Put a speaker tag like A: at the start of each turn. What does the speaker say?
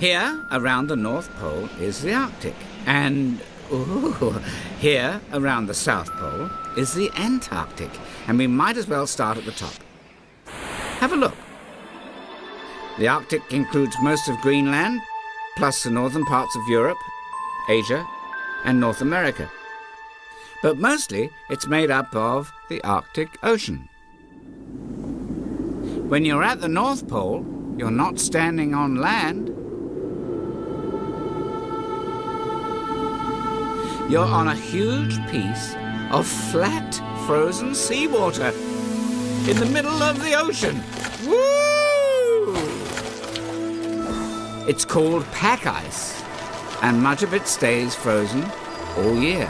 A: Here, around the North Pole, is the Arctic. And here, around the South Pole, is the Antarctic. And we might as well start at the top. Have a look. The Arctic includes most of Greenland, plus the northern parts of Europe, Asia, and North America. But mostly, it's made up of the Arctic Ocean. When you're at the North Pole, you're not standing on land. You're on a huge piece of flat, frozen seawater in the middle of the ocean. Woo! It's called pack ice, and much of it stays frozen all year.